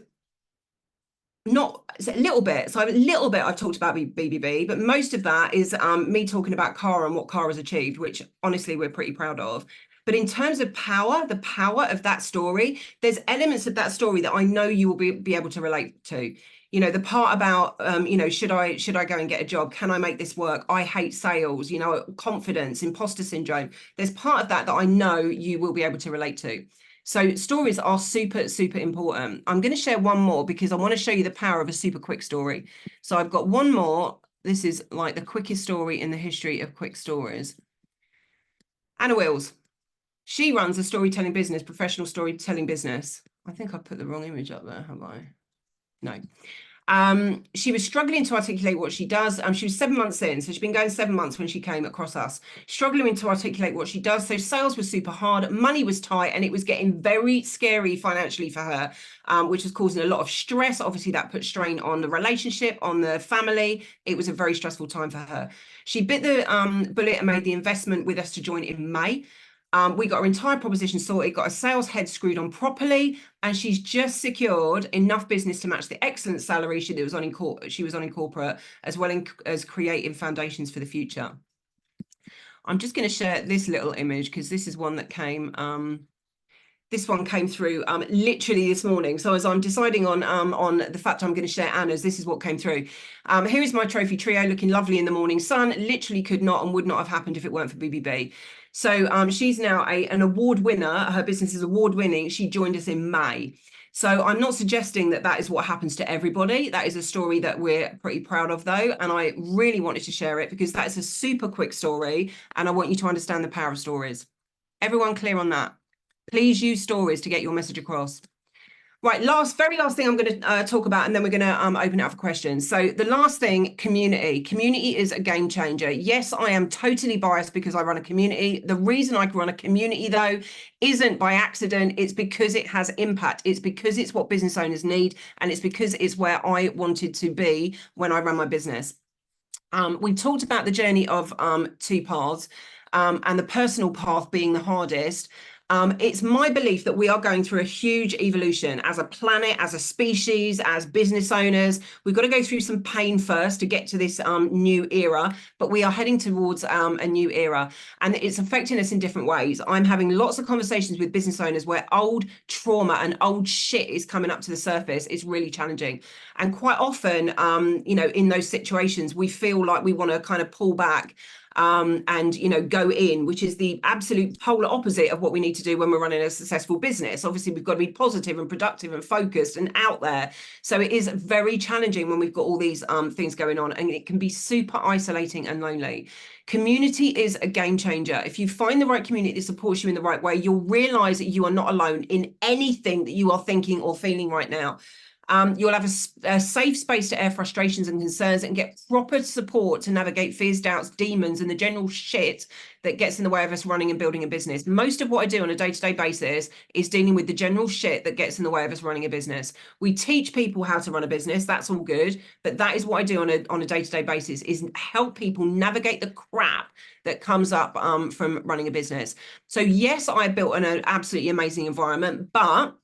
not a little bit. So a little bit I've talked about BBB, but most of that is me talking about Cara and what Cara's achieved, which honestly we're pretty proud of. But in terms of power, the power of that story, there's elements of that story that I know you will be able to relate to. You know, the part about, you know, should I go and get a job? Can I make this work? I hate sales, you know, confidence, imposter syndrome. There's part of that I know you will be able to relate to. So stories are super, super important. I'm going to share one more because I want to show you the power of a super quick story. So I've got one more. This is like the quickest story in the history of quick stories. Anna Wills. She runs a storytelling business, professional storytelling business. I think I put the wrong image up there, have I? No. She was struggling to articulate what she does. She was 7 months in, so she's been going 7 months when she came across us, struggling to articulate what she does. So sales was super hard, money was tight, and it was getting very scary financially for her, which was causing a lot of stress. Obviously, that put strain on the relationship, on the family. It was a very stressful time for her. She bit the bullet and made the investment with us to join in May. We got our entire proposition sorted, got a sales head screwed on properly, and she's just secured enough business to match the excellent salary she was on in corporate, as well as creating foundations for the future. I'm just going to share this little image because this is one that came. This one came through literally this morning. So as I'm deciding on the fact I'm going to share Anna's, this is what came through. Here is my trophy trio looking lovely in the morning sun. Literally could not and would not have happened if it weren't for BBB. So she's now an award winner. Her business is award winning. She joined us in May. So I'm not suggesting that that is what happens to everybody. That is a story that we're pretty proud of, though. And I really wanted to share it because that is a super quick story. And I want you to understand the power of stories. Everyone clear on that? Please use stories to get your message across. Right, very last thing I'm going to talk about, and then we're going to open it up for questions. So the last thing, community. Community is a game changer. Yes, I am totally biased because I run a community. The reason I run a community, though, isn't by accident. It's because it has impact. It's because it's what business owners need, and it's because it's where I wanted to be when I ran my business. We talked about the journey of 2 paths, and the personal path being the hardest. It's my belief that we are going through a huge evolution as a planet, as a species, as business owners. We've got to go through some pain first to get to this new era, but we are heading towards a new era, and it's affecting us in different ways. I'm having lots of conversations with business owners where old trauma and old shit is coming up to the surface. It's really challenging. And quite often, you know, in those situations, we feel like we want to kind of pull back and, you know, go in, which is the absolute polar opposite of what we need to do when we're running a successful business. Obviously, we've got to be positive and productive and focused and out there. So it is very challenging when we've got all these things going on, and it can be super isolating and lonely. Community is a game changer. If you find the right community that supports you in the right way, you'll realize that you are not alone in anything that you are thinking or feeling right now. You'll have a safe space to air frustrations and concerns and get proper support to navigate fears, doubts, demons, and the general shit that gets in the way of us running and building a business. Most of what I do on a day-to-day basis is dealing with the general shit that gets in the way of us running a business. We teach people how to run a business. That's all good. But that is what I do on a day-to-day basis, is help people navigate the crap that comes up from running a business. So yes, I built an absolutely amazing environment, but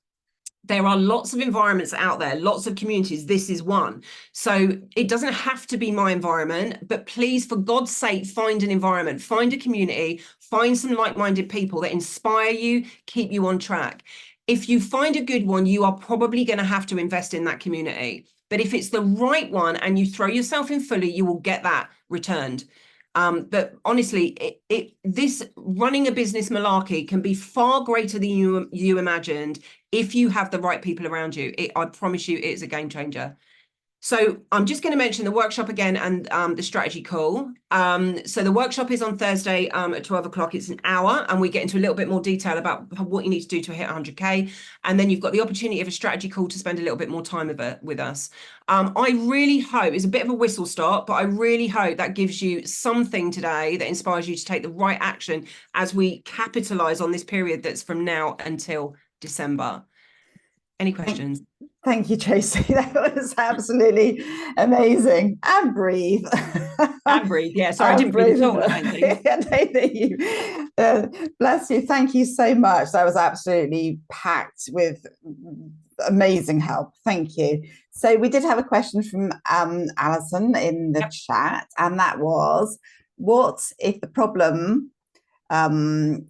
there are lots of environments out there, lots of communities. This is one. So it doesn't have to be my environment, but please, for God's sake, find an environment, find a community, find some like-minded people that inspire you, keep you on track. If you find a good one, you are probably going to have to invest in that community. But if it's the right one and you throw yourself in fully, you will get that returned. But honestly, this running a business malarkey can be far greater than you imagined if you have the right people around you. I promise you, it's a game changer. So I'm just going to mention the workshop again and the strategy call. So the workshop is on Thursday at 12 o'clock. It's an hour, and we get into a little bit more detail about what you need to do to hit 100K. And then you've got the opportunity of a strategy call to spend a little bit more time with us. I really hope, it's a bit of a whistle stop, but I really hope that gives you something today that inspires you to take the right action as we capitalize on this period that's from now until December. Any questions? Thank you, Tracey. That was absolutely amazing. And breathe. And breathe. Yeah, sorry, I didn't breathe at all. I don't think. Bless you. Thank you so much. That was absolutely packed with amazing help. Thank you. So we did have a question from Alison in the chat, and that was, what if the problem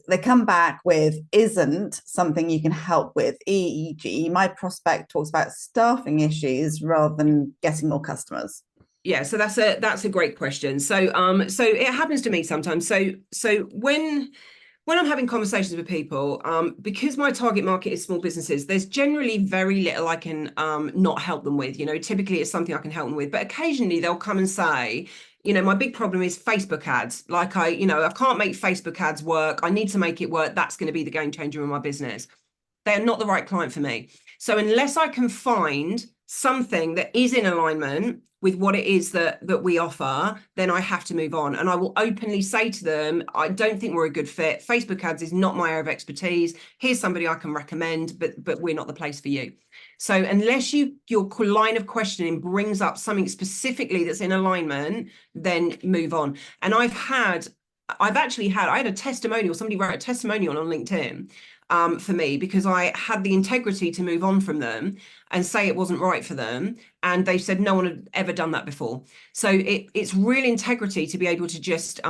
they come back with isn't something you can help with, e.g. my prospect talks about staffing issues rather than getting more customers? Yeah, so that's a great question. So it happens to me sometimes. So when I'm having conversations with people, because my target market is small businesses, there's generally very little I can not help them with. Typically it's something I can help them with, but occasionally they'll come and say, my big problem is Facebook ads. Like I can't make Facebook ads work. I need to make it work. That's going to be the game changer in my business. They're not the right client for me. So unless I can find something that is in alignment with what it is that we offer, then I have to move on. And I will openly say to them, I don't think we're a good fit. Facebook ads is not my area of expertise. Here's somebody I can recommend, but we're not the place for you. So unless your line of questioning brings up something specifically that's in alignment, then move on. And I had a testimonial. Somebody wrote a testimonial on LinkedIn for me, because I had the integrity to move on from them and say it wasn't right for them. And they said no one had ever done that before. So it's real integrity to be able to just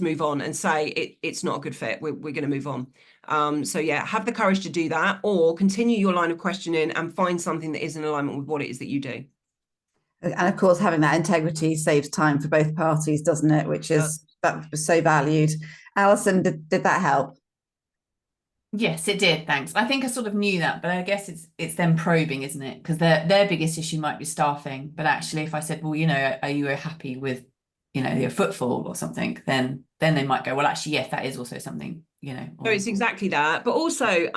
move on and say it's not a good fit. We're going to move on. So yeah, have the courage to do that, or continue your line of questioning and find something that is in alignment with what it is that you do. And of course, having that integrity saves time for both parties, doesn't it? Which is that was so valued. Alison, did that help? Yes, it did. Thanks. I think I sort of knew that, but I guess it's them probing, isn't it? Because their biggest issue might be staffing. But actually, if I said, well, are you happy with, your footfall or something, then they might go, well, actually, yes, that is also something, So it's exactly that. But also,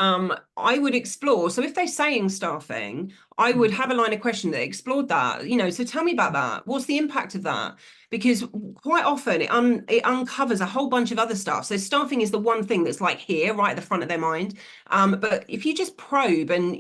I would explore. So if they're saying staffing, I would have a line of question that explored that. So tell me about that. What's the impact of that? Because quite often it uncovers a whole bunch of other stuff. So staffing is the one thing that's like here, right at the front of their mind. But if you just probe and,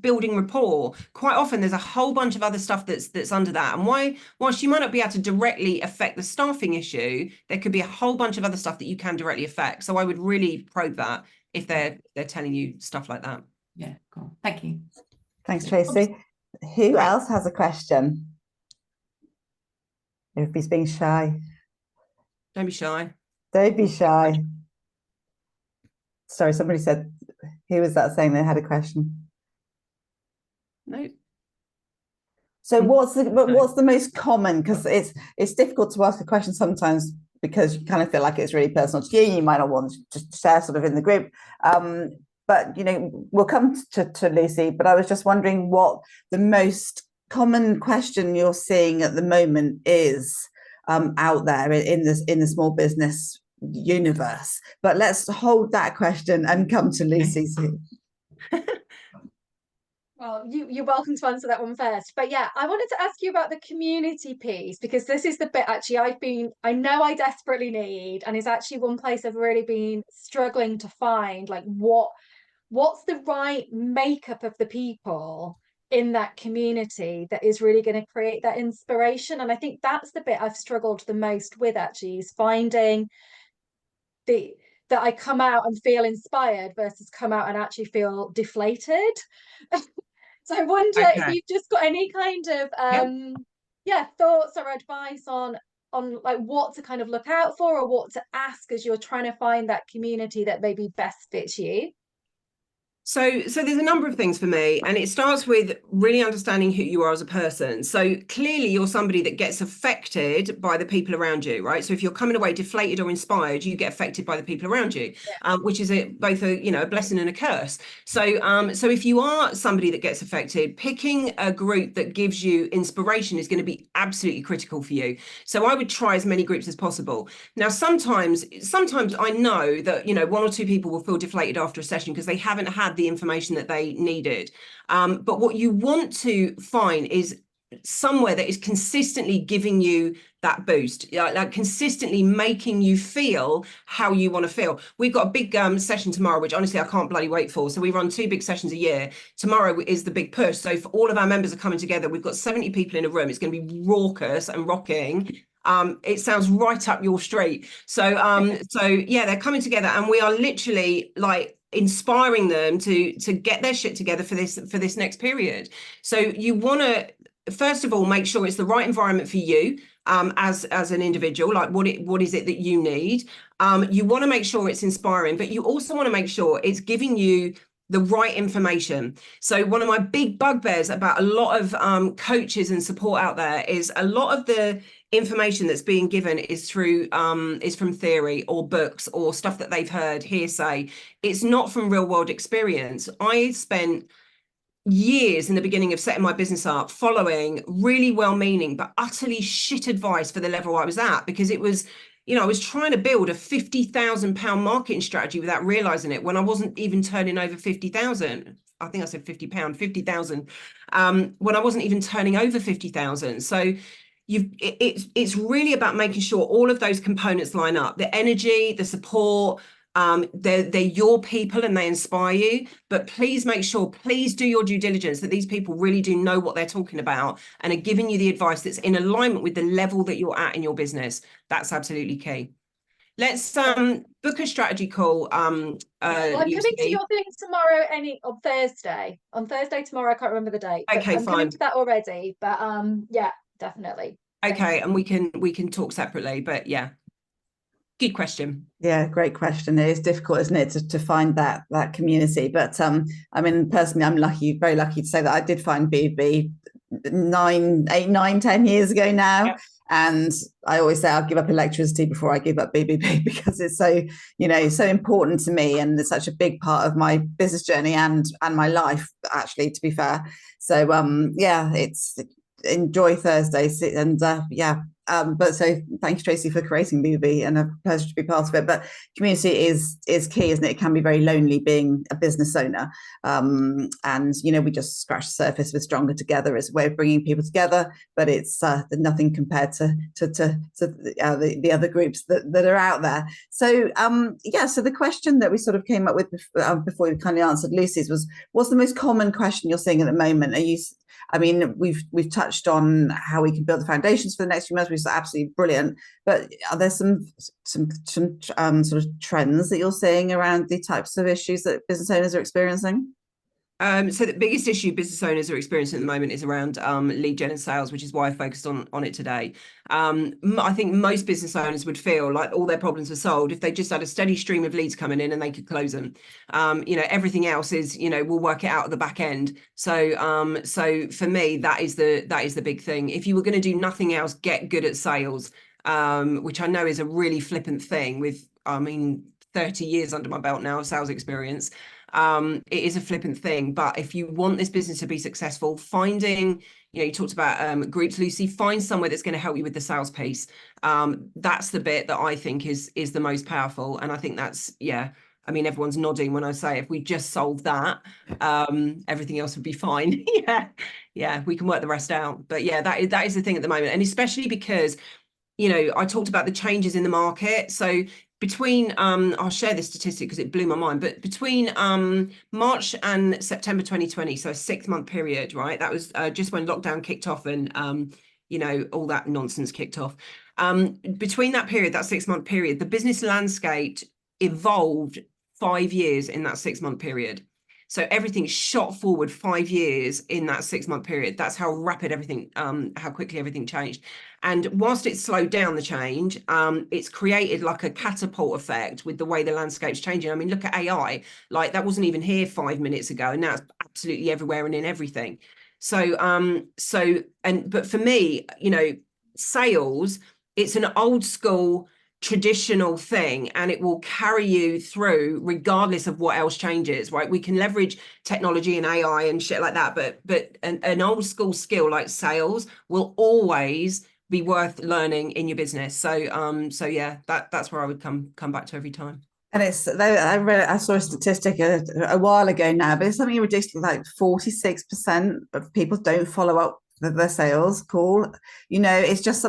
building rapport, quite often there's a whole bunch of other stuff that's under that. And whilst you might not be able to directly affect the staffing issue, there could be a whole bunch of other stuff that you can directly affect. So I would really probe that if they're telling you stuff like that. Yeah, cool. Thank you. Thanks, Tracey. Who else has a question? Everybody's being shy. Don't be shy. Don't be shy. Sorry, somebody said, who was that saying they had a question? No. So what's the most common? Because it's difficult to ask a question sometimes because you kind of feel like it's really personal to you. You might not want to share sort of in the group. But we'll come to Lucy. But I was just wondering what the most common question you're seeing at the moment is out there in the small business universe. But let's hold that question and come to Lucy soon. Well, you're welcome to answer that one first. But yeah, I wanted to ask you about the community piece, because this is the bit actually I know I desperately need, and is actually one place I've really been struggling to find, like what's the right makeup of the people in that community that is really going to create that inspiration. And I think that's the bit I've struggled the most with, actually, is finding that I come out and feel inspired versus come out and actually feel deflated. So I wonder if you've just got any kind of thoughts or advice on like what to kind of look out for, or what to ask as you're trying to find that community that maybe best fits you. So there's a number of things for me, and it starts with really understanding who you are as a person. So clearly you're somebody that gets affected by the people around you, right? So if you're coming away deflated or inspired, you get affected by the people around you, which is both a blessing and a curse. So if you are somebody that gets affected, picking a group that gives you inspiration is going to be absolutely critical for you. So I would try as many groups as possible. Now, sometimes I know that, one or two people will feel deflated after a session because they haven't had the information that they needed. But what you want to find is somewhere that is consistently giving you that boost, like consistently making you feel how you want to feel. We've got a big session tomorrow, which honestly I can't bloody wait for. So we run 2 big sessions a year. Tomorrow is the big push. So for all of our members are coming together, we've got 70 people in a room. It's going to be raucous and rocking. It sounds right up your street. So yeah, they're coming together, and we are literally like inspiring them to get their shit together for this next period. So you want to first of all make sure it's the right environment for you as an individual. Like what is it that you need? You want to make sure it's inspiring, but you also want to make sure it's giving you the right information. So one of my big bugbears about a lot of coaches and support out there is a lot of the information that's being given is from theory or books or stuff that they've heard, hearsay. It's not from real world experience. I spent years in the beginning of setting my business up following really well-meaning but utterly shit advice for the level I was at, because it was, I was trying to build a £50,000 marketing strategy without realizing it, when I wasn't even turning over 50,000. I think I said £50, 50,000, when I wasn't even turning over 50,000. So it's really about making sure all of those components line up: the energy, the support. They're your people and they inspire you, but please make sure, please do your due diligence that these people really do know what they're talking about and are giving you the advice that's in alignment with the level that you're at in your business. That's absolutely key. Let's book a strategy call. I'm coming to your thing tomorrow, on Thursday. On Thursday tomorrow, I can't remember the date. Okay, I'm coming to that already. But yeah, definitely. Okay, and we can talk separately. But yeah, good question. Yeah, great question. It is difficult, isn't it, to find that community? But I mean, personally, I'm very lucky to say that I did find BB 10 years ago now. Yep. And I always say I'll give up electricity before I give up BBB, because it's so, so important to me, and it's such a big part of my business journey and my life, actually, to be fair. So yeah, it's enjoy Thursdays, and but so thank you, Tracey, for creating BBB, and a pleasure to be part of it. But community is key, isn't it? It can be very lonely being a business owner, and we just scratched the surface with Stronger Together as a way of bringing people together, but it's nothing compared to the other groups that are out there. So so the question that we sort of came up with before we kindly answered Lucy's was, what's the most common question you're seeing at the moment? We've touched on how we can build the foundations for the next few months, which is absolutely brilliant. But are there some sort of trends that you're seeing around the types of issues that business owners are experiencing? So the biggest issue business owners are experiencing at the moment is around lead gen and sales, which is why I focused on it today. I think most business owners would feel like all their problems were solved if they just had a steady stream of leads coming in and they could close them. Everything else is, we'll work it out at the back end. So for me, that is the big thing. If you were going to do nothing else, get good at sales, which I know is a really flippant thing with, 30 years under my belt now of sales experience. It is a flippant thing, but if you want this business to be successful, finding, you talked about groups, Lucy, find somewhere that's going to help you with the sales piece. That's the bit that I think is the most powerful. And I think that's, I mean, everyone's nodding when I say if we just solve that, everything else would be fine. Yeah, we can work the rest out. But yeah, that is the thing at the moment. And especially because, I talked about the changes in the market. So between, I'll share this statistic because it blew my mind, but between March and September 2020, so a 6-month period, right? That was just when lockdown kicked off and, all that nonsense kicked off. Between that period, that 6-month period, the business landscape evolved 5 years in that 6-month period. So everything shot forward 5 years in that 6-month period. That's how rapid everything, how quickly everything changed. And whilst it's slowed down the change, it's created like a catapult effect with the way the landscape's changing. I mean, look at AI, like that wasn't even here 5 minutes ago, and now it's absolutely everywhere and in everything. But for me, sales, it's an old school traditional thing, and it will carry you through regardless of what else changes, right? We can leverage technology and AI and shit like that, but an old school skill like sales will always be worth learning in your business. So yeah, that's where I would come back to every time. And I saw a statistic a while ago now, but it's something ridiculous, like 46% of people don't follow up the sales call. It's just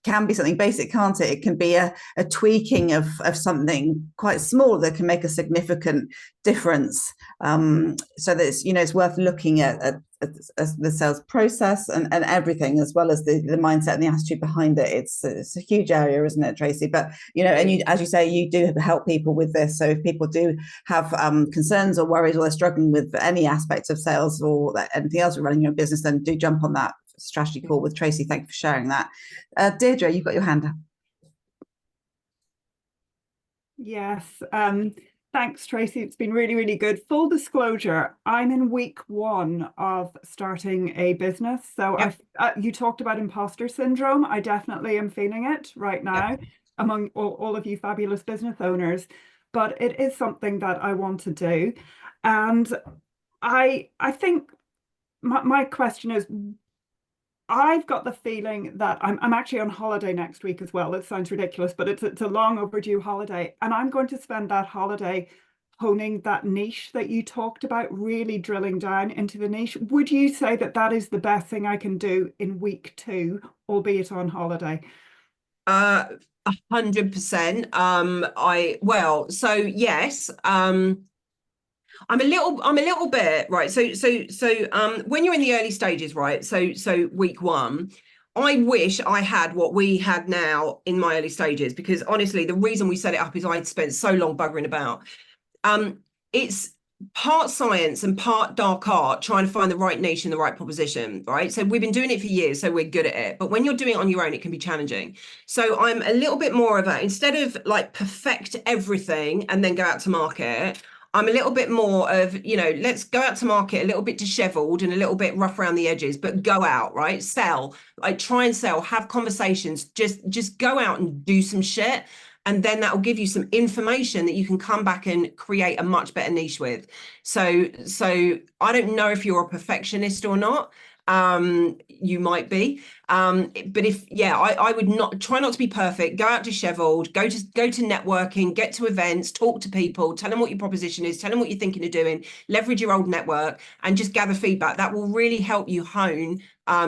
can be something basic, can't it? It can be a tweaking of something quite small that can make a significant difference. So that it's worth looking at the sales process and everything, as well as the mindset and the attitude behind it. It's a huge area, isn't it, Tracey? But and as you say, you do help people with this. So if people do have concerns or worries, or they're struggling with any aspects of sales or anything else with running your business, then do jump on that strategy call with Tracey. Thank you for sharing that. Deirdre, you've got your hand up. Yes. Thanks, Tracey. It's been really, really good. Full disclosure, I'm in week 1 of starting a business. So yep. You talked about imposter syndrome. I definitely am feeling it right now, yep, among all of you fabulous business owners. But it is something that I want to do. And I think my question is, I've got the feeling that I'm actually on holiday next week as well. It sounds ridiculous, but it's a long overdue holiday. And I'm going to spend that holiday honing that niche that you talked about, really drilling down into the niche. Would you say that that is the best thing I can do in week 2, albeit on holiday? 100%. So yes. I'm a little bit right. So when you're in the early stages, right? So week 1, I wish I had what we had now in my early stages, because honestly, the reason we set it up is I'd spent so long buggering about. It's part science and part dark art, trying to find the right niche and the right proposition, right? So we've been doing it for years, so we're good at it. But when you're doing it on your own, it can be challenging. So I'm a little bit more of instead of like perfect everything and then go out to market, I'm a little bit more of, let's go out to market a little bit disheveled and a little bit rough around the edges, but go out, right? Sell, like try and sell, have conversations, just go out and do some shit. And then that will give you some information that you can come back and create a much better niche with. So I don't know if you're a perfectionist or not. You might be, but I would try not to be perfect. Go out disheveled, go to networking, get to events, talk to people, tell them what your proposition is, tell them what you're thinking of doing, leverage your old network, and just gather feedback. That will really help you hone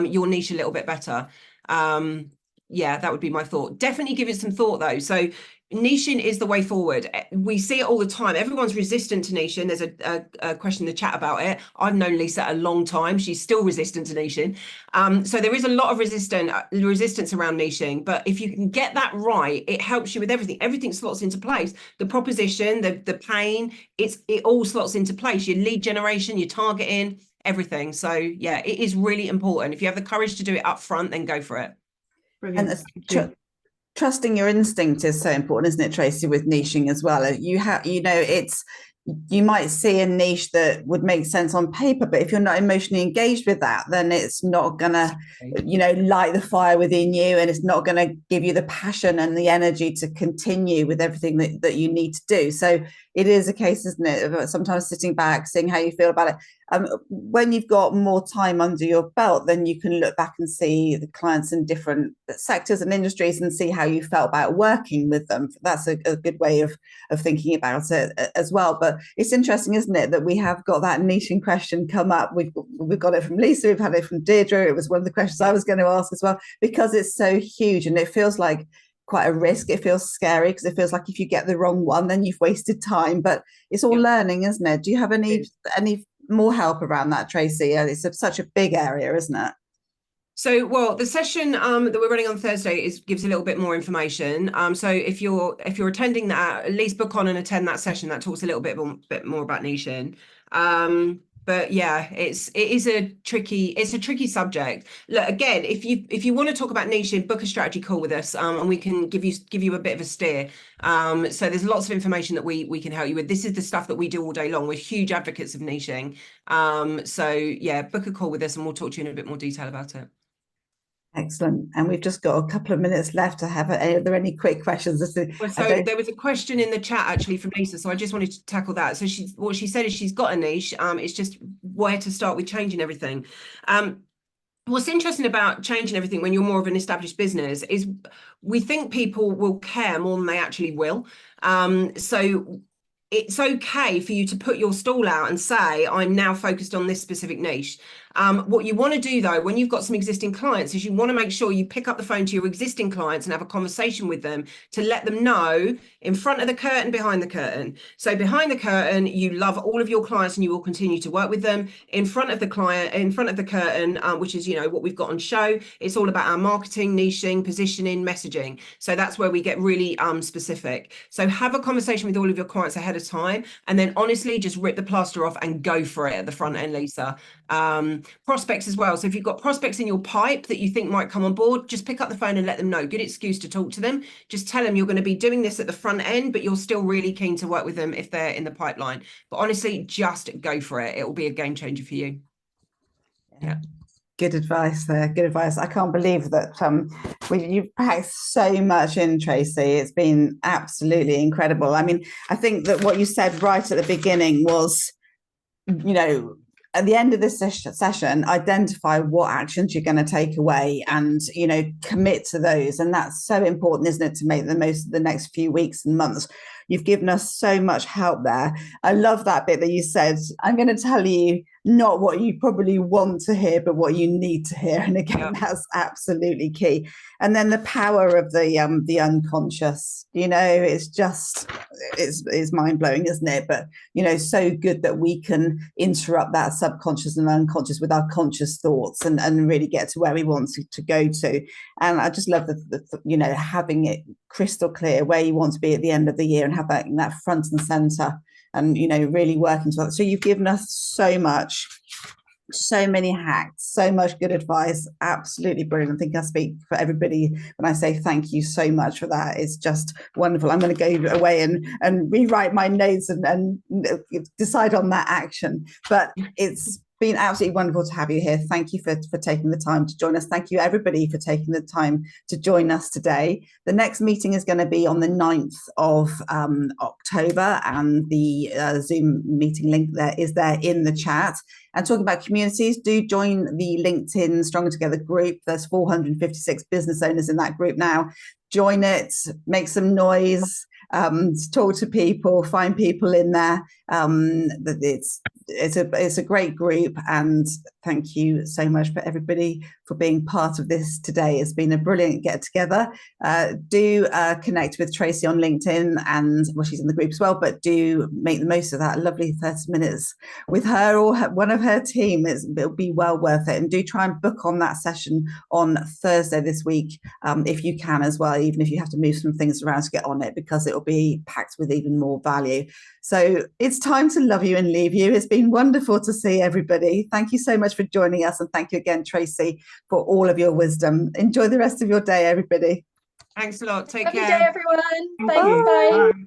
your niche a little bit better. That would be my thought. Definitely give it some thought though. So niching is the way forward. We see it all the time. Everyone's resistant to niching. There's a question in the chat about it. I've known Lisa a long time. She's still resistant to niching. So there is a lot of resistance around niching, but if you can get that right, it helps you with everything. Everything slots into place. The proposition, the pain, it all slots into place. Your lead generation, your targeting, everything. So yeah, it is really important. If you have the courage to do it up front, then go for it. Brilliant. And trusting your instinct is so important, isn't it, Tracey, with niching as well? You have, it's you might see a niche that would make sense on paper, but if you're not emotionally engaged with that, then it's not gonna, light the fire within you, and it's not gonna give you the passion and the energy to continue with everything that you need to do. So it is a case, isn't it, of sometimes sitting back, seeing how you feel about it. When you've got more time under your belt, then you can look back and see the clients in different sectors and industries and see how you felt about working with them. That's a good way of thinking about it as well. But it's interesting, isn't it, that we have got that niching question come up. We've got it from Lisa, we've had it from Deirdre. It was one of the questions I was going to ask as well, because it's so huge and it feels like quite a risk. It feels scary because it feels like if you get the wrong one, then you've wasted time. But it's all learning, isn't it? Do you have any more help around that, Tracey? It's such a big area, isn't it? So, well, the session that we're running on Thursday gives a little bit more information. So if you're attending that, at least book on and attend that session. That talks a little bit more about niching. But yeah, it is a tricky subject. Look, again, if you want to talk about niching, book a strategy call with us, and we can give you a bit of a steer. So there's lots of information that we can help you with. This is the stuff that we do all day long. We're huge advocates of niching. So yeah, book a call with us and we'll talk to you in a bit more detail about it. Excellent. And we've just got a couple of minutes left to have. Are there any quick questions? So there was a question in the chat actually from Lisa, so I just wanted to tackle that. So what she said is she's got a niche. It's just where to start with changing everything. What's interesting about changing everything when you're more of an established business is we think people will care more than they actually will. So it's okay for you to put your stall out and say, I'm now focused on this specific niche. What you want to do, though, when you've got some existing clients, is you want to make sure you pick up the phone to your existing clients and have a conversation with them to let them know in front of the curtain, behind the curtain. So behind the curtain, you love all of your clients and you will continue to work with them. In front of the curtain, which is, what we've got on show, it's all about our marketing, niching, positioning, messaging. So that's where we get really specific. So have a conversation with all of your clients ahead of time, and then honestly just rip the plaster off and go for it at the front end, Lisa. Prospects as well. So if you've got prospects in your pipe that you think might come on board, just pick up the phone and let them know. Good excuse to talk to them. Just tell them you're going to be doing this at the front end, but you're still really keen to work with them if they're in the pipeline. But honestly, just go for it. It will be a game changer for you. Yeah. Good advice there. Good advice. I can't believe that you've packed so much in, Tracey. It's been absolutely incredible. I mean, I think that what you said right at the beginning was, at the end of this session, identify what actions you're going to take away and, commit to those. And that's so important, isn't it, to make the most of the next few weeks and months. You've given us so much help there. I love that bit that you said, I'm going to tell you not what you probably want to hear, but what you need to hear. And again, that's absolutely key. And then the power of the unconscious, it's just, it's mind blowing, isn't it? But, so good that we can interrupt that subconscious and unconscious with our conscious thoughts and really get to where we want to go to. And I just love the having it crystal clear where you want to be at the end of the year and have that front and center and, really working to that. So you've given us so much, so many hacks, so much good advice. Absolutely brilliant. I think I speak for everybody when I say thank you so much for that. It's just wonderful. I'm going to go away and rewrite my notes and decide on that action. But it's been absolutely wonderful to have you here. Thank you for taking the time to join us. Thank you, everybody, for taking the time to join us today. The next meeting is going to be on the 9th of October, and the Zoom meeting link is there in the chat. And talking about communities, do join the LinkedIn Stronger Together group. There's 456 business owners in that group now. Join it, make some noise, talk to people, find people in there. It's a great group, and thank you so much for everybody for being part of this today. It's been a brilliant get together. Do connect with Tracey on LinkedIn, and she's in the group as well, but do make the most of that lovely 30 minutes with her or one of her team. It'll be well worth it. And do try and book on that session on Thursday this week if you can as well, even if you have to move some things around to get on it, because it'll be packed with even more value. So it's time to love you and leave you. It's been wonderful to see everybody. Thank you so much for joining us, and thank you again, Tracey, for all of your wisdom. Enjoy the rest of your day, everybody. Thanks a lot. Take Happy care. day, everyone. Thank Thanks. you. Bye. Bye.